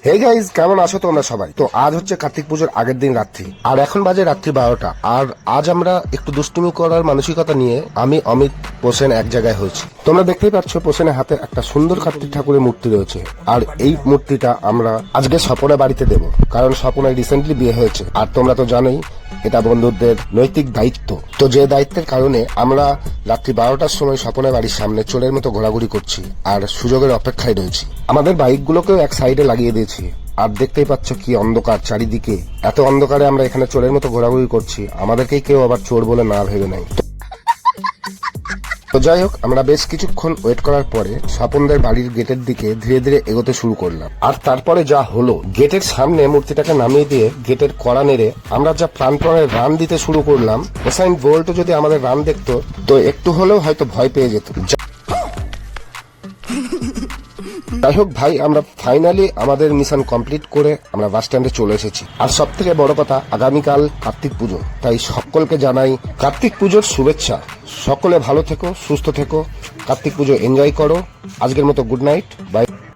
Hey guys, কেমন আছো তোমরা সবাই? তো আজ হচ্ছে কার্তিক পুজোর আগের দিন রাত্রি, আর এখন বাজে রাত্রি 12টা। আর আজ আমরা একটু দুষ্টুমি করার মানসিকতা নিয়ে আমি অমিত পোষেন এক জায়গায় হয়েছি। তোমরা দেখতেই পাচ্ছ পোষেনের হাতে একটা সুন্দর কার্তিক ঠাকুরের মূর্তি রয়েছে, আর এই মূর্তিটা আমরা আজকে স্বপনের বাড়িতে দেব, কারণ স্বপনের রিসেন্টলি বিয়ে হয়েছে। আর তোমরা তো জানোই এটা বন্ধুদের নৈতিক দায়িত্ব। তো যে দায়িত্বের কারণে আমরা রাত্রি 12টার সময় স্বপনের বাড়ির সামনে চোরের মতো ঘোরাঘুরি করছি আর সুযোগের অপেক্ষায় রয়েছি। আমাদের বাইকগুলোকেও এক সাইডে লাগিয়ে দিয়েছি, আর দেখতেই পাচ্ছ কি অন্ধকার চারিদিকে। এত অন্ধকারে আমরা এখানে চোরের মতো ঘোরাঘুরি করছি, আমাদেরকেই কেউ আবার চোর বলে না ভেবে নেয়। তো যাই হোক, আমরা বেশ কিছুক্ষণ ওয়েট করার পরে স্বপনদের বাড়ির গেটের দিকে ধীরে ধীরে এগোতে শুরু করলাম। আর তারপরে যা হলো, গেটের সামনে মূর্তিটাকে নামিয়ে দিয়ে গেটের কড়া নেড়ে আমরা যা প্রাণপণে রান দিতে শুরু করলাম। ওসাইন বোল্ট যদি আমাদের রান দেখতো তো একটু হলেও হয়তো ভয় পেয়ে যেত। যাই হোক ভাই, আমরা ফাইনালি আমাদের মিশন কমপ্লিট করে আমরা বাস স্ট্যান্ডে চলে এসেছি। আর সব থেকে বড় কথা, আগামীকাল কার্তিক পুজো, তাই সকলকে জানাই কার্তিক পুজোর শুভেচ্ছা। সকলে ভালো থেকো, সুস্থ থেকো, কার্তিক পুজো এনজয় করো। আজকের মতো গুড নাইট, বাই।